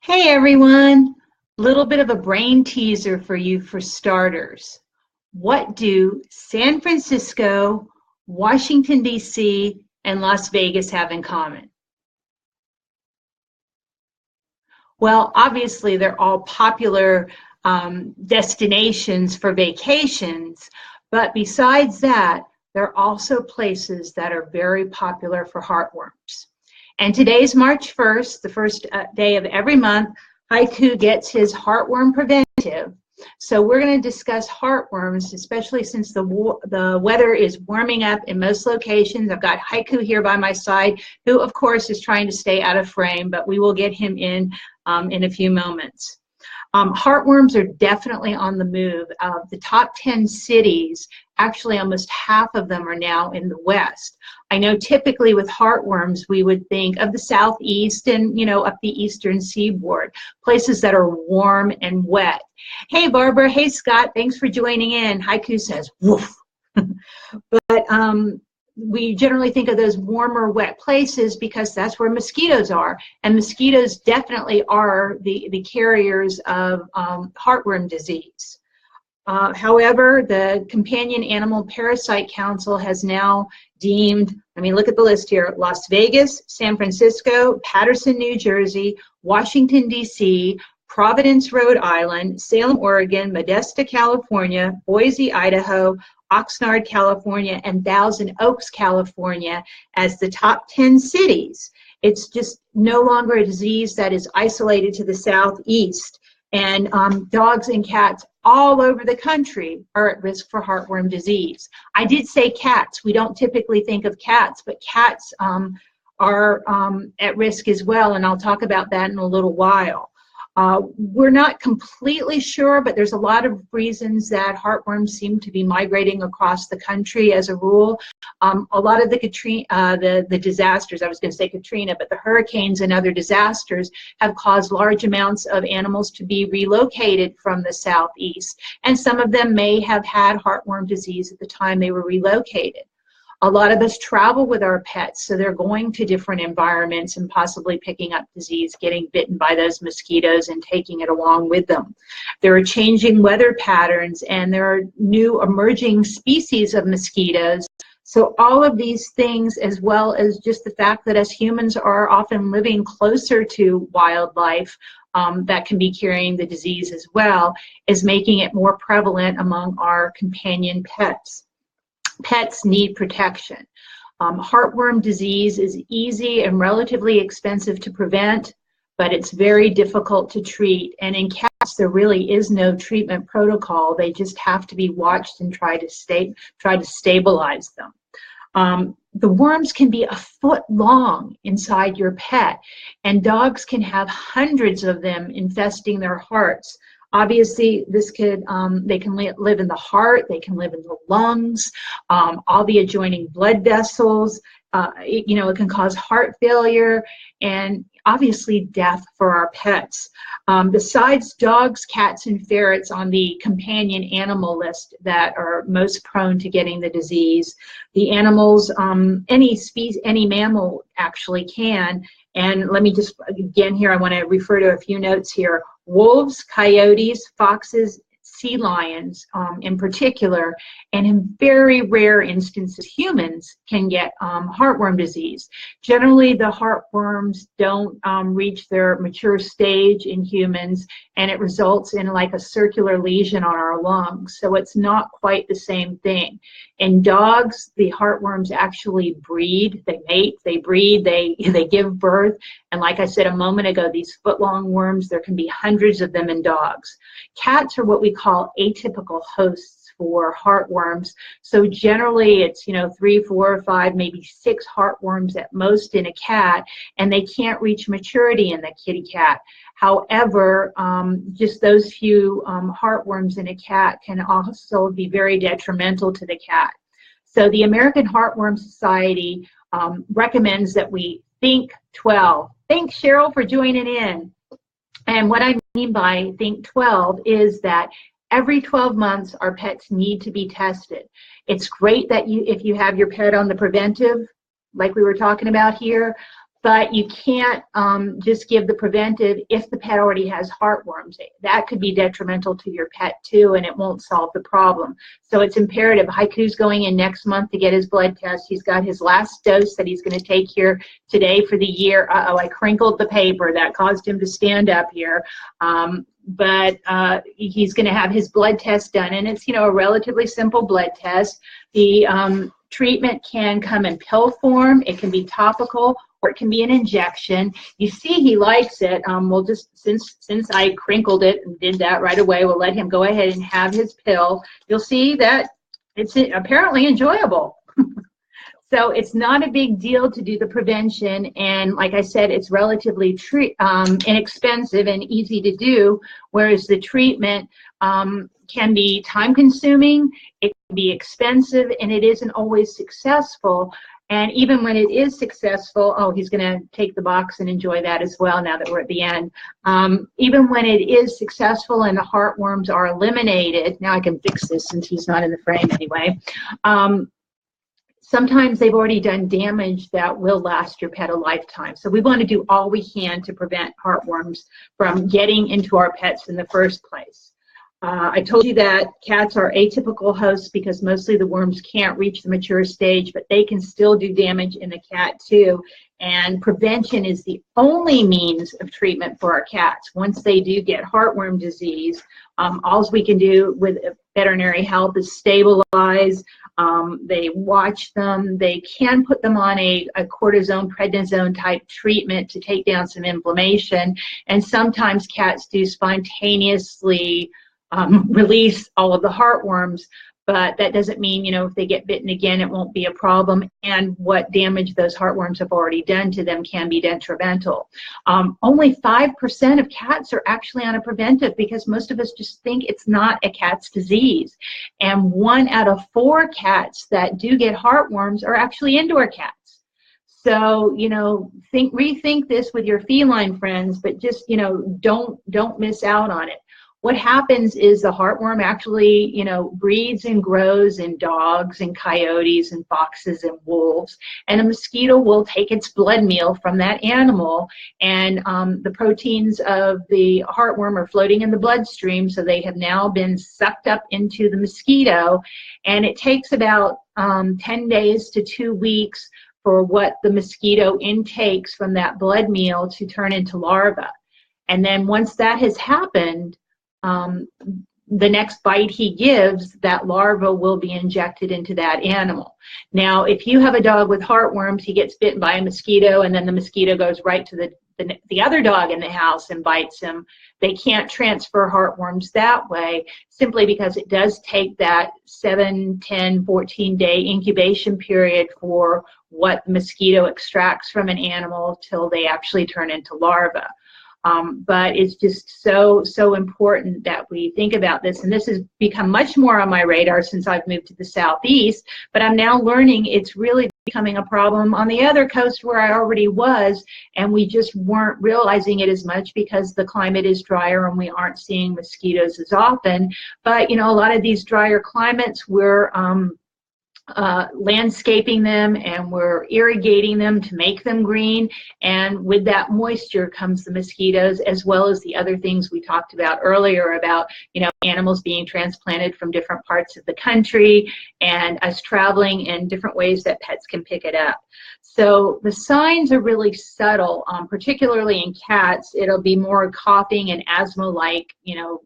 Hey everyone, little bit of a brain teaser for you for starters. What do San Francisco, Washington, D.C., and Las Vegas have in common? Well, obviously they're all popular destinations for vacations, but besides that, they're also places that are very popular for heartworms. And today's March 1st, the first day of every month. Haiku gets his heartworm preventive. So we're going to discuss heartworms, especially since the weather is warming up in most locations. I've got Haiku here by my side, who of course is trying to stay out of frame, but we will get him in a few moments. Heartworms are definitely on the move. The top 10 cities, actually almost half of them are now in the West. I know typically with heartworms, we would think of the Southeast and, up the Eastern Seaboard, places that are warm and wet. Hey, Barbara. Hey, Scott. Thanks for joining in. Haiku says, woof. But we generally think of those warmer, wet places because that's where mosquitoes are. And mosquitoes definitely are the carriers of heartworm disease. However, the Companion Animal Parasite Council has now deemed, look at the list here, Las Vegas, San Francisco, Paterson, New Jersey, Washington, D.C., Providence, Rhode Island, Salem, Oregon, Modesto, California, Boise, Idaho, Oxnard, California, and Thousand Oaks, California as the top 10 cities. It's just no longer a disease that is isolated to the southeast, and dogs and cats all over the country are at risk for heartworm disease. I did say cats. We don't typically think of cats, but cats are at risk as well, and I'll talk about that in a little while. We're not completely sure, but there's a lot of reasons that heartworms seem to be migrating across the country as a rule. A lot of the disasters, I was going to say Katrina, but the hurricanes and other disasters have caused large amounts of animals to be relocated from the southeast, and some of them may have had heartworm disease at the time they were relocated. A lot of us travel with our pets, so they're going to different environments and possibly picking up disease, getting bitten by those mosquitoes and taking it along with them. There are changing weather patterns, and there are new emerging species of mosquitoes. So all of these things, as well as just the fact that us humans are often living closer to wildlife that can be carrying the disease as well, is making it more prevalent among our companion pets. Pets need protection. Heartworm disease is easy and relatively expensive to prevent, but it's very difficult to treat. And in cats, there really is no treatment protocol. They just have to be watched and try to stabilize them. The worms can be a foot long inside your pet, and dogs can have hundreds of them infesting their hearts. Obviously, this could they can live in the heart, they can live in the lungs, all the adjoining blood vessels. It can cause heart failure and obviously death for our pets. Besides dogs, cats, and ferrets on the companion animal list that are most prone to getting the disease, the animals, any mammal actually can. And let me just, again here, I want to refer to a few notes here. Wolves, coyotes, foxes, sea lions in particular, and in very rare instances, humans can get heartworm disease. Generally, the heartworms don't reach their mature stage in humans, and it results in like a circular lesion on our lungs. So it's not quite the same thing. In dogs, the heartworms actually breed, they mate, they breed, they give birth. And like I said a moment ago, these foot-long worms, there can be hundreds of them in dogs. Cats are what we call atypical hosts for heartworms. So generally it's, 3, 4, 5, maybe 6 heartworms at most in a cat, and they can't reach maturity in the kitty cat. However, just those few heartworms in a cat can also be very detrimental to the cat. So the American Heartworm Society recommends that we think 12. Thanks, Cheryl, for joining in. And what I mean by think 12 is that every 12 months our pets need to be tested. It's great that if you have your pet on the preventive, like we were talking about here, but you can't just give the preventive if the pet already has heartworms. That could be detrimental to your pet too, and it won't solve the problem. So it's imperative. Haiku's going in next month to get his blood test. He's got his last dose that he's going to take here today for the year. Uh-oh, I crinkled the paper. That caused him to stand up here. But he's going to have his blood test done, and it's, you know, a relatively simple blood test. The treatment can come in pill form, it can be topical, or it can be an injection. You see he likes it. We'll just, since I crinkled it and did that right away, we'll let him go ahead and have his pill. You'll see that it's apparently enjoyable. So it's not a big deal to do the prevention, and like I said, it's relatively inexpensive and easy to do, whereas the treatment can be time-consuming, it can be expensive, and it isn't always successful. And even when it is successful, oh, he's going to take the box and enjoy that as well now that we're at the end. Even when it is successful and the heartworms are eliminated, now I can fix this since he's not in the frame anyway. Sometimes they've already done damage that will last your pet a lifetime. So we want to do all we can to prevent heartworms from getting into our pets in the first place. I told you that cats are atypical hosts because mostly the worms can't reach the mature stage, but they can still do damage in the cat too. And prevention is the only means of treatment for our cats. Once they do get heartworm disease, all we can do with veterinary help is stabilize. They watch them. They can put them on a cortisone, prednisone type treatment to take down some inflammation. And sometimes cats do spontaneously release all of the heartworms, but that doesn't mean, you know, if they get bitten again, it won't be a problem. And what damage those heartworms have already done to them can be detrimental. Only 5% of cats are actually on a preventive because most of us just think it's not a cat's disease. And 1 out of 4 cats that do get heartworms are actually indoor cats. So, you know, rethink this with your feline friends, but just, you know, don't miss out on it. What happens is the heartworm actually, you know, breeds and grows in dogs and coyotes and foxes and wolves, and a mosquito will take its blood meal from that animal, and the proteins of the heartworm are floating in the bloodstream, so they have now been sucked up into the mosquito, and it takes about 10 days to 2 weeks for what the mosquito intakes from that blood meal to turn into larvae. And then once that has happened, the next bite he gives, that larva will be injected into that animal. Now, if you have a dog with heartworms, he gets bitten by a mosquito, and then the mosquito goes right to the other dog in the house and bites him. They can't transfer heartworms that way, simply because it does take that 7, 10, 14-day incubation period for what the mosquito extracts from an animal till they actually turn into larvae. But it's just so important that we think about this. And this has become much more on my radar since I've moved to the Southeast, but I'm now learning it's really becoming a problem on the other coast where I already was, and we just weren't realizing it as much because the climate is drier and we aren't seeing mosquitoes as often. But, you know, a lot of these drier climates, we're landscaping them and we're irrigating them to make them green, and with that moisture comes the mosquitoes, as well as the other things we talked about earlier about, you know, animals being transplanted from different parts of the country and us traveling in different ways that pets can pick it up. So the signs are really subtle, particularly in cats. It'll be more coughing and asthma-like, you know,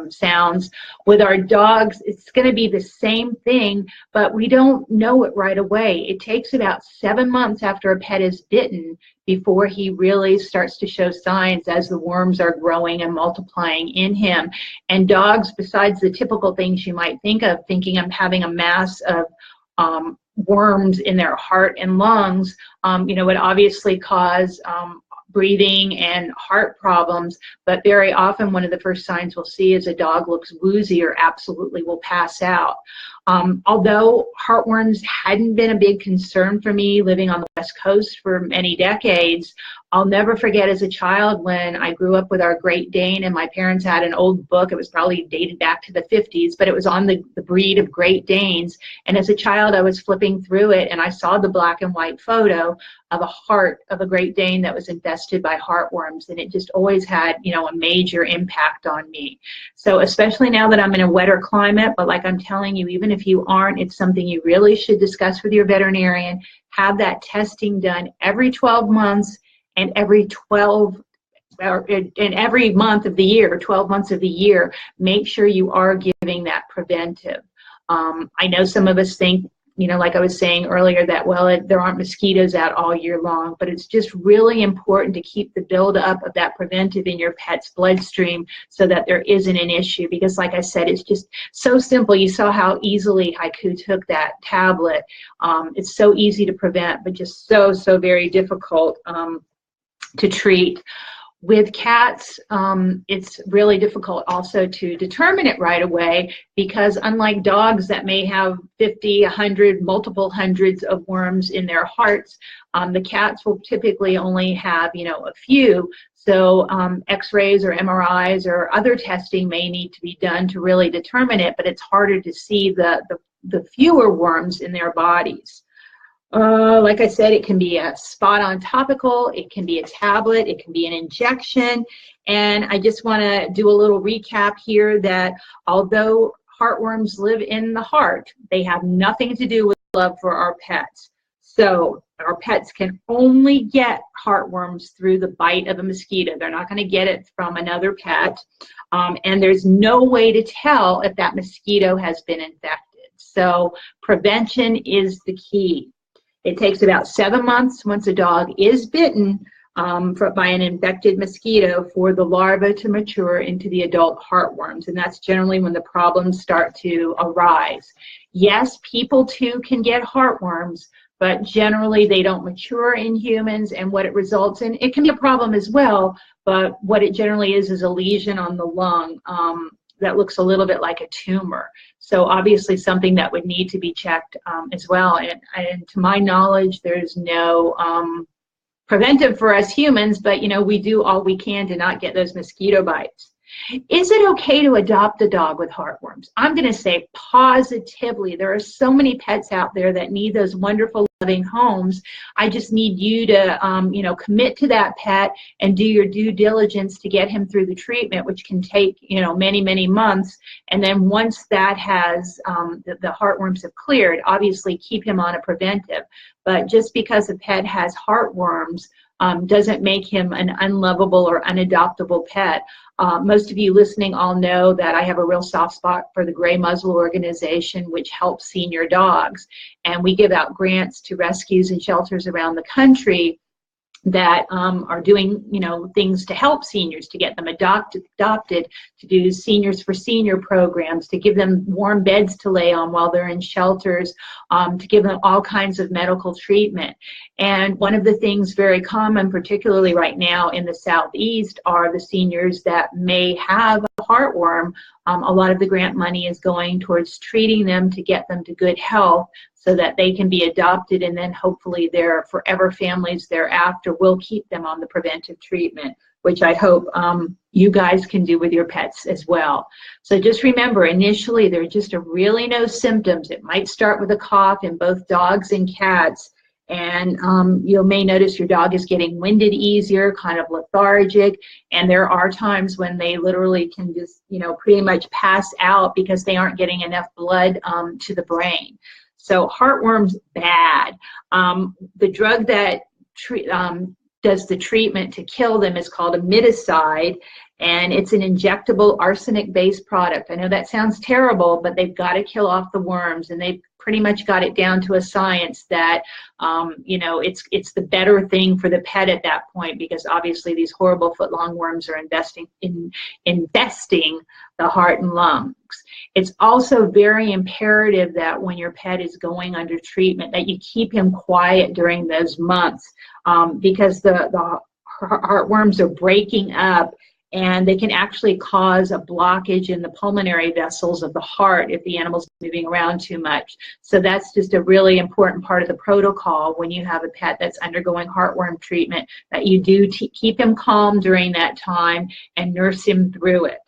sounds. With our dogs, it's going to be the same thing, but we don't know it right away. It takes about 7 months after a pet is bitten before he really starts to show signs as the worms are growing and multiplying in him. And dogs, besides the typical things you might think of, thinking of having a mass of worms in their heart and lungs, you know, would obviously cause breathing and heart problems, but very often one of the first signs we'll see is a dog looks woozy or absolutely will pass out. Although heartworms hadn't been a big concern for me living on the West Coast for many decades, I'll never forget as a child when I grew up with our Great Dane, and my parents had an old book. It was probably dated back to the 50s, but it was on the breed of Great Danes. And as a child, I was flipping through it, and I saw the black and white photo of a heart of a Great Dane that was infested by heartworms, and it just always had, you know, a major impact on me. So especially now that I'm in a wetter climate, but like I'm telling you, even if you aren't, it's something you really should discuss with your veterinarian. Have that testing done every 12 months and every 12 and every month of the year, 12 months of the year. Make sure you are giving that preventive. I know some of us think, you know, like I was saying earlier, that, well, there aren't mosquitoes out all year long, but it's just really important to keep the buildup of that preventive in your pet's bloodstream so that there isn't an issue. Because like I said, it's just so simple. You saw how easily Haiku took that tablet. It's so easy to prevent, but just so very difficult to treat. With cats, it's really difficult also to determine it right away, because unlike dogs that may have 50, 100, multiple hundreds of worms in their hearts, the cats will typically only have, you know, a few. So x-rays or MRIs or other testing may need to be done to really determine it, but it's harder to see the fewer worms in their bodies. Like I said, it can be a spot-on topical, it can be a tablet, it can be an injection. And I just want to do a little recap here that although heartworms live in the heart, they have nothing to do with love for our pets. So our pets can only get heartworms through the bite of a mosquito. They're not going to get it from another pet. And there's no way to tell if that mosquito has been infected. So prevention is the key. It takes about 7 months once a dog is bitten by an infected mosquito for the larva to mature into the adult heartworms, and that's generally when the problems start to arise. Yes, people too can get heartworms, but generally they don't mature in humans, and what it results in, it can be a problem as well, but what it generally is a lesion on the lung that looks a little bit like a tumor. So obviously something that would need to be checked as well. And to my knowledge, there's no preventive for us humans, but you know, we do all we can to not get those mosquito bites. Is it okay to adopt a dog with heartworms? I'm going to say positively. There are so many pets out there that need those wonderful, loving homes. I just need you to, you know, commit to that pet and do your due diligence to get him through the treatment, which can take, you know, many months. And then once that has, the heartworms have cleared, obviously keep him on a preventive. But just because a pet has heartworms doesn't make him an unlovable or unadoptable pet. Most of you listening all know that I have a real soft spot for the Gray Muzzle organization, which helps senior dogs. And we give out grants to rescues and shelters around the country that are doing, you know, things to help seniors, to get them adopted, to do seniors for senior programs, to give them warm beds to lay on while they're in shelters, to give them all kinds of medical treatment. And one of the things very common, particularly right now in the Southeast, are the seniors that may have a heartworm. A lot of the grant money is going towards treating them to get them to good health, so that they can be adopted, and then hopefully their forever families thereafter will keep them on the preventive treatment, which I hope you guys can do with your pets as well. So just remember, initially there just are really no symptoms. It might start with a cough in both dogs and cats, and you may notice your dog is getting winded easier, kind of lethargic, and there are times when they literally can just, you know, pretty much pass out because they aren't getting enough blood to the brain. So heartworms, bad. The drug that does the treatment to kill them is called imiticide, and it's an injectable arsenic-based product. I know that sounds terrible, but they've got to kill off the worms, and they've pretty much got it down to a science that, you know, it's the better thing for the pet at that point, because obviously these horrible foot-long worms are infesting the heart and lungs. It's also very imperative that when your pet is going under treatment, that you keep him quiet during those months, because the heartworms are breaking up and they can actually cause a blockage in the pulmonary vessels of the heart if the animal's moving around too much. So that's just a really important part of the protocol when you have a pet that's undergoing heartworm treatment, that you do keep him calm during that time and nurse him through it.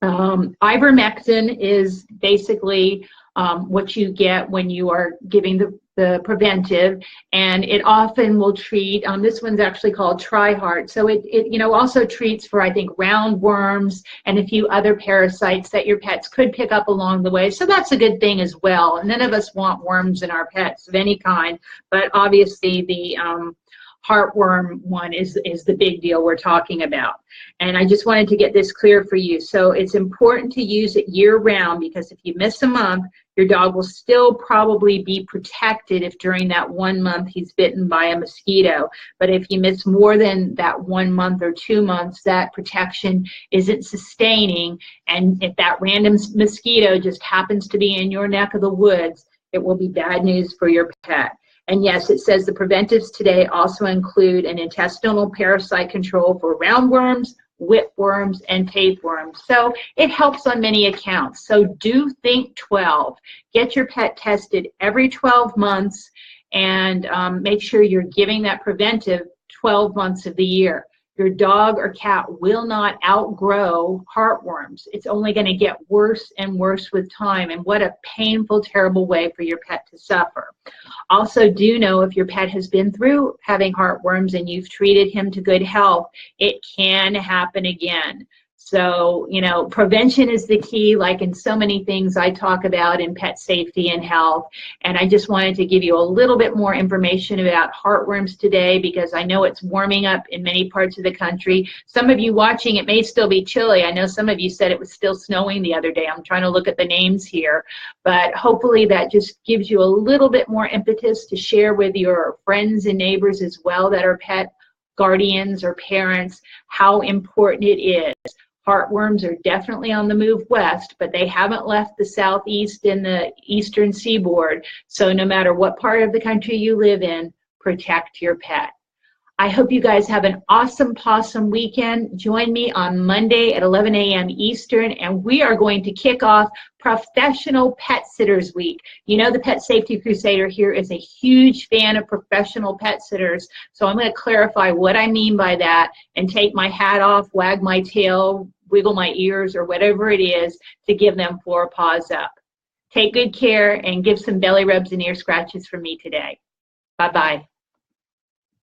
Ivermectin is basically what you get when you are giving the preventive, and it often will treat, this one's actually called Tri-Heart, so it also treats for, I think, roundworms and a few other parasites that your pets could pick up along the way, so that's a good thing as well. None of us want worms in our pets of any kind, but obviously the heartworm one is the big deal we're talking about. And I just wanted to get this clear for you. So it's important to use it year-round, because if you miss a month, your dog will still probably be protected if during that 1 month he's bitten by a mosquito. But if you miss more than that 1 month or 2 months, that protection isn't sustaining. And if that random mosquito just happens to be in your neck of the woods, it will be bad news for your pet. And yes, it says the preventives today also include an intestinal parasite control for roundworms, whipworms, and tapeworms. So it helps on many accounts. So do think 12. Get your pet tested every 12 months and make sure you're giving that preventive 12 months of the year. Your dog or cat will not outgrow heartworms. It's only going to get worse and worse with time, and what a painful, terrible way for your pet to suffer. Also, do know if your pet has been through having heartworms and you've treated him to good health, it can happen again. So, prevention is the key, like in so many things I talk about in pet safety and health. And I just wanted to give you a little bit more information about heartworms today, because I know it's warming up in many parts of the country. Some of you watching, it may still be chilly. I know some of you said it was still snowing the other day. I'm trying to look at the names here. But hopefully that just gives you a little bit more impetus to share with your friends and neighbors as well that are pet guardians or parents how important it is. Heartworms are definitely on the move west, but they haven't left the southeast and the eastern seaboard. So no matter what part of the country you live in, protect your pet. I hope you guys have an awesome possum weekend. Join me on Monday at 11 a.m. Eastern, and we are going to kick off Professional Pet Sitters Week. You know, the Pet Safety Crusader here is a huge fan of professional pet sitters, so I'm going to clarify what I mean by that and take my hat off, wag my tail, wiggle my ears, or whatever it is to give them 4 paws up. Take good care and give some belly rubs and ear scratches from me today. Bye-bye.